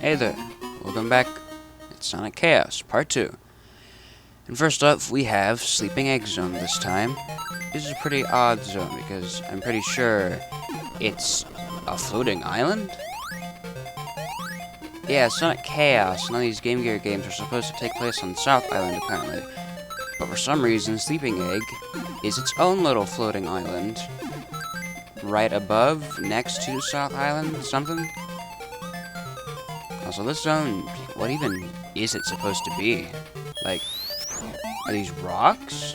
Hey there, welcome back. It's Sonic Chaos, Part 2. And first up, we have Sleeping Egg Zone this time. This is a pretty odd zone because I'm pretty sure it's a floating island? Yeah, Sonic Chaos and all these Game Gear games are supposed to take place on South Island apparently. But for some reason, Sleeping Egg is its own little floating island. Right above, next to South Island, something? Also, this zone, what even is it supposed to be? Like, are these rocks?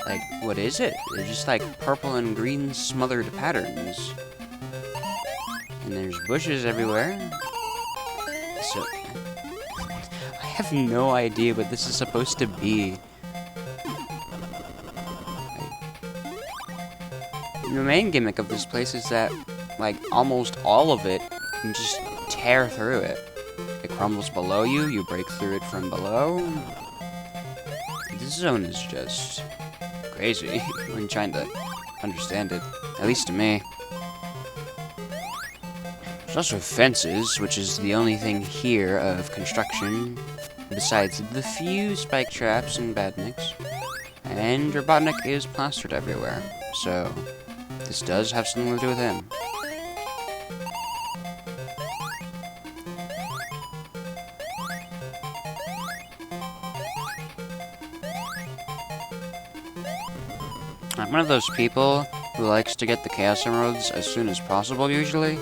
Like, what is it? They're just like purple and green smothered patterns. And there's bushes everywhere. So, I have no idea what this is supposed to be. The main gimmick of this place is that, like, almost all of it, you can just tear through it. It crumbles below you, you break through it from below. This zone is just crazy when trying to understand it, at least to me. There's also fences, which is the only thing here of construction, besides the few spike traps and badniks. And Robotnik is plastered everywhere, so this does have something to do with him. I'm one of those people who likes to get the Chaos Emeralds as soon as possible, usually.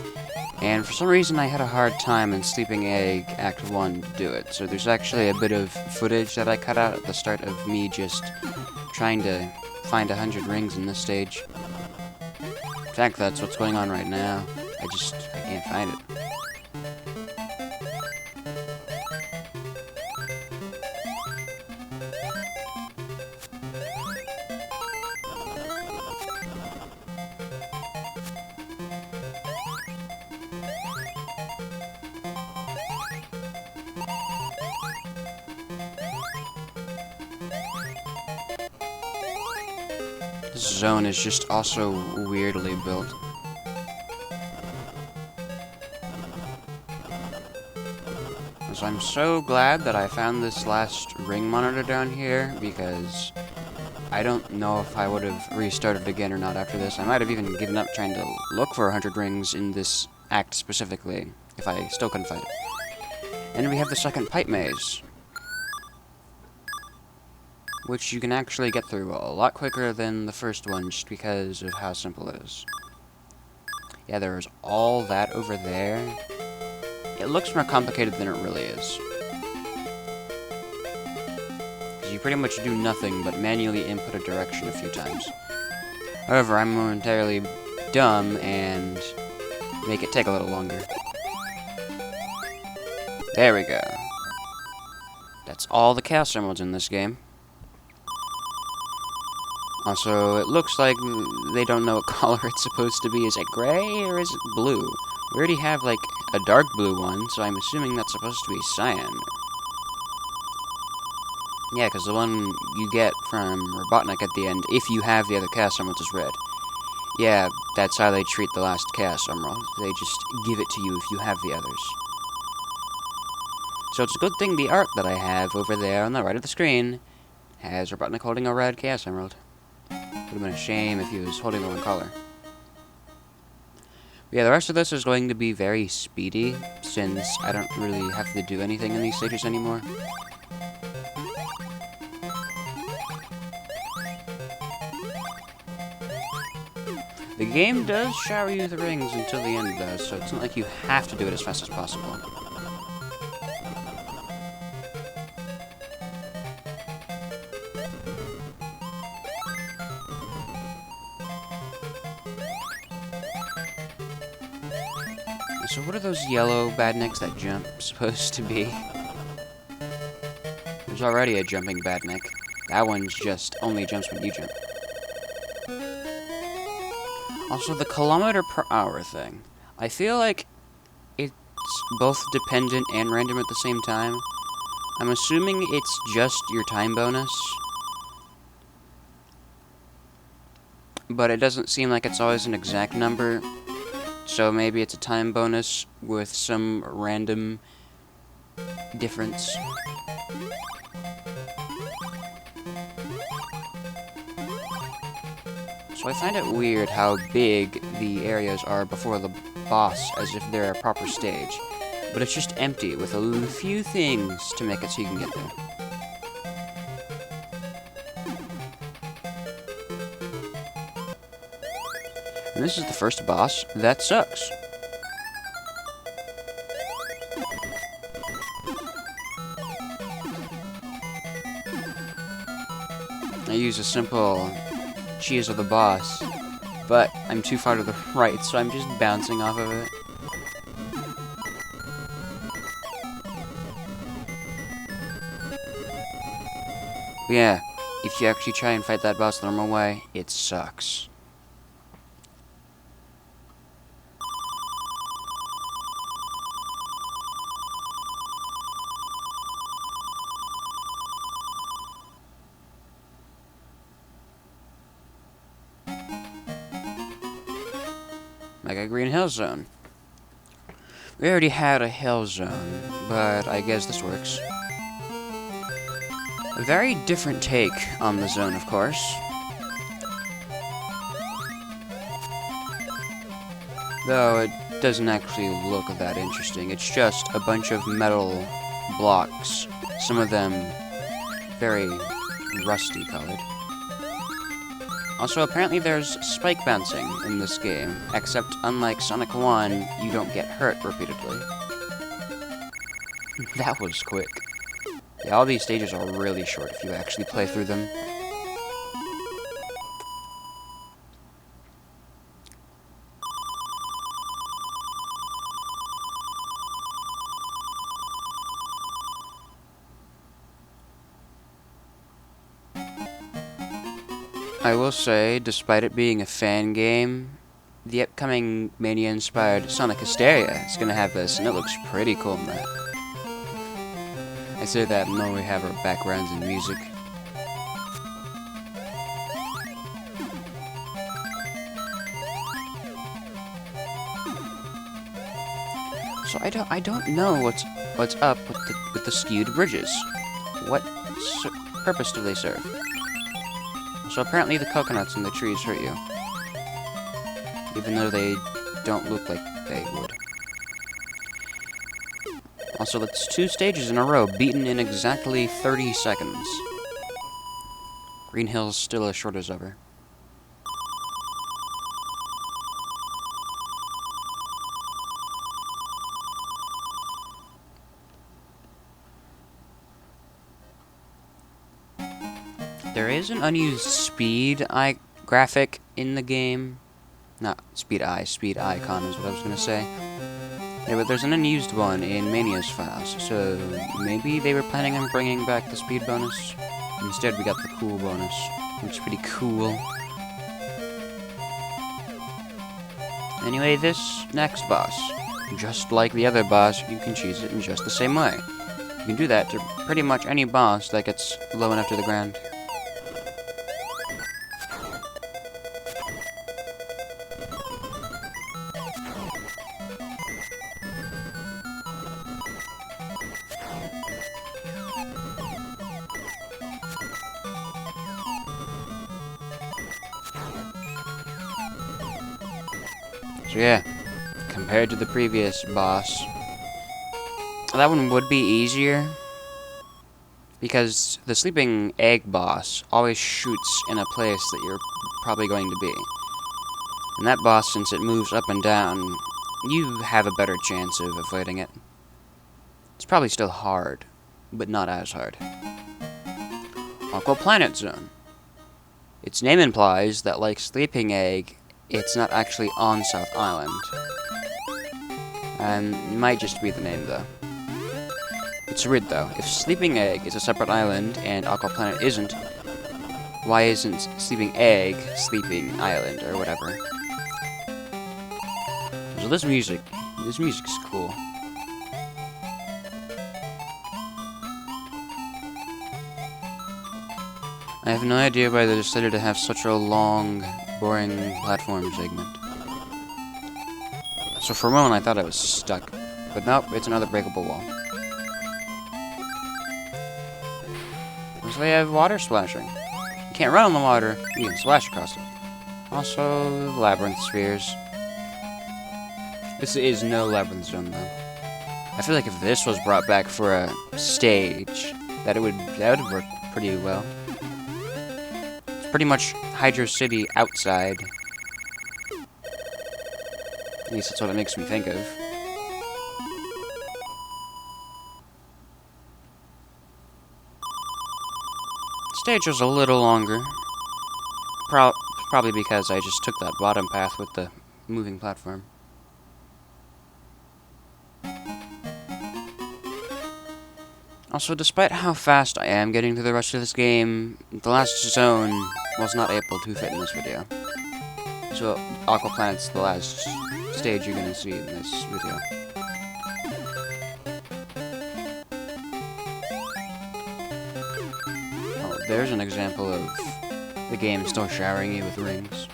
And for some reason I had a hard time in Sleeping Egg Act 1 to do it. So there's actually a bit of footage that I cut out at the start of me just trying to find 100 rings in this stage. In fact, that's what's going on right now. I can't find it. This zone is just also weirdly built. So I'm so glad that I found this last ring monitor down here, because I don't know if I would have restarted again or not after this. I might have even given up trying to look for 100 rings in this act specifically, if I still couldn't find it. And we have the second pipe maze, which you can actually get through a lot quicker than the first one, just because of how simple it is. Yeah, there's all that over there. It looks more complicated than it really is. Because you pretty much do nothing but manually input a direction a few times. However, I'm momentarily dumb and make it take a little longer. There we go. That's all the Chaos Emeralds in this game. Also, it looks like they don't know what color it's supposed to be. Is it gray or is it blue? We already have, like, a dark blue one, so I'm assuming that's supposed to be cyan. Yeah, because the one you get from Robotnik at the end, if you have the other Chaos Emeralds, is red. Yeah, that's how they treat the last Chaos Emerald. They just give it to you if you have the others. So it's a good thing the art that I have over there on the right of the screen has Robotnik holding a red Chaos Emerald. Would have been a shame if he was holding the wrong color. But yeah, the rest of this is going to be very speedy, since I don't really have to do anything in these stages anymore. The game does shower you with rings until the end, though, so it's not like you have to do it as fast as possible. So what are those yellow badniks that jump supposed to be? There's already a jumping badnik. That one's just only jumps when you jump. Also, the km/h thing. I feel like it's both dependent and random at the same time. I'm assuming it's just your time bonus. but it doesn't seem like it's always an exact number. So maybe it's a time bonus with some random difference. So I find it weird how big the areas are before the boss, as if they're a proper stage. But it's just empty, with a few things to make it so you can get there. And this is the first boss. That sucks. I use a simple cheese of the boss, but I'm too far to the right, so I'm just bouncing off of it. But yeah, if you actually try and fight that boss the normal way, it sucks. Mega Green Hill Zone. We already had a Hill Zone, but I guess this works. A very different take on the zone, of course. Though it doesn't actually look that interesting. It's just a bunch of metal blocks, some of them very rusty colored. Also, apparently there's spike bouncing in this game, except unlike Sonic 1, you don't get hurt repeatedly. That was quick. Yeah, all these stages are really short if you actually play through them. I will say, despite it being a fan game, the upcoming Mania-inspired Sonic Hysteria is going to have this, and it looks pretty cool in that. I say that knowing we have our backgrounds in music. So I don't know what's up with the skewed bridges. What purpose do they serve? So apparently the coconuts in the trees hurt you, even though they don't look like they would. Also, that's 2 stages in a row, beaten in exactly 30 seconds. Green Hill's still as short as ever. There is an unused speed graphic in the game. Not speed icon is what I was going to say. Yeah, but there's an unused one in Mania's files, so maybe they were planning on bringing back the speed bonus. Instead, we got the cool bonus, which is pretty cool. Anyway, this next boss, just like the other boss, you can cheese it in just the same way. You can do that to pretty much any boss that gets low enough to the ground. So yeah, compared to the previous boss, that one would be easier, because the sleeping egg boss always shoots in a place that you're probably going to be. And that boss, since it moves up and down, you have a better chance of avoiding it. It's probably still hard, but not as hard. Aqua Planet Zone. Its name implies that, like Sleeping Egg, it's not actually on South Island. And it might just be the name, though. It's weird, though. If Sleeping Egg is a separate island and Aqua Planet isn't, why isn't Sleeping Egg Sleeping Island, or whatever? So this music's cool. I have no idea why they decided to have such a long, boring platform segment. So for a moment I thought I was stuck. But nope, it's another breakable wall. Looks like I have water splashing. You can't run on the water, you can splash across it. Also, labyrinth spheres. This is no labyrinth zone though. I feel like if this was brought back for a stage, that would work pretty well. It's pretty much Hydro City outside. At least that's what it makes me think of. Stage was a little longer. Probably because I just took that bottom path with the moving platform. Also, despite how fast I am getting through the rest of this game, the last zone was not able to fit in this video. So, Aqua Planet's the last stage you're gonna see in this video. Oh, there's an example of the game still showering you with rings.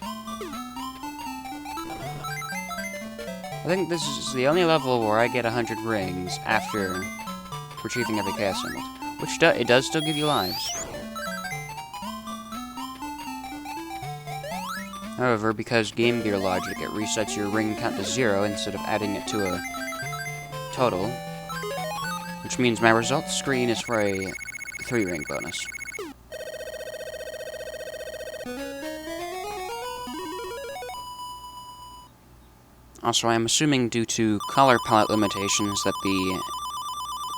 I think this is the only level where I get 100 rings after retrieving every chaos emerald, which it does still give you lives. However, because Game Gear logic, it resets your ring count to 0 instead of adding it to a total, which means my results screen is for a 3-ring bonus. Also, I am assuming due to color palette limitations that the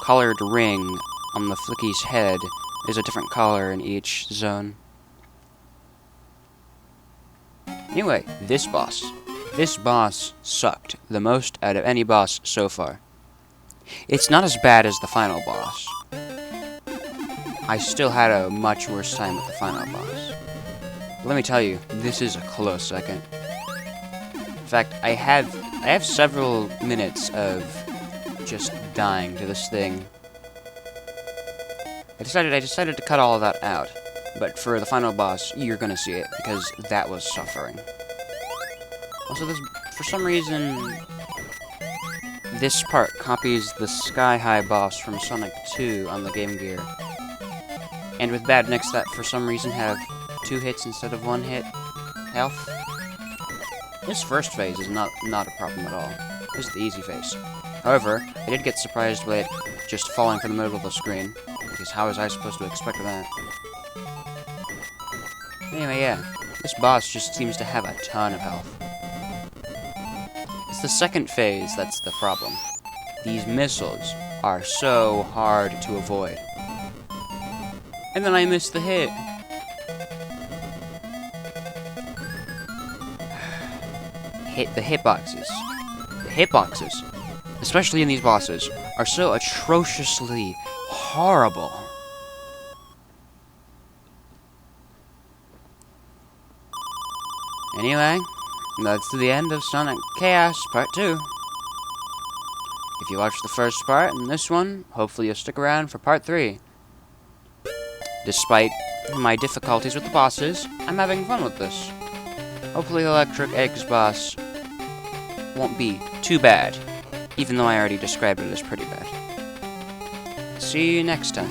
colored ring on the Flicky's head is a different color in each zone. Anyway, this boss. This boss sucked the most out of any boss so far. It's not as bad as the final boss. I still had a much worse time with the final boss. But let me tell you, this is a close second. In fact, I have several minutes of just dying to this thing. I decided to cut all of that out, but for the final boss, you're gonna see it, because that was suffering. Also, for some reason, this part copies the Sky High boss from Sonic 2 on the Game Gear. And with Bad Nicks that for some reason have 2 hits instead of 1 hit health. This first phase is not a problem at all. This is the easy phase. However, I did get surprised by it just falling from the middle of the screen, because how was I supposed to expect that? Anyway, yeah, this boss just seems to have a ton of health. It's the second phase that's the problem. These missiles are so hard to avoid. And then I missed the hit. The hitboxes. The hitboxes, especially in these bosses, are so atrociously horrible. Anyway, that's the end of Sonic Chaos Part 2. If you watched the first part and this one, hopefully you'll stick around for Part 3. Despite my difficulties with the bosses, I'm having fun with this. Hopefully Electric Egg's boss won't be too bad, even though I already described it as pretty bad. See you next time.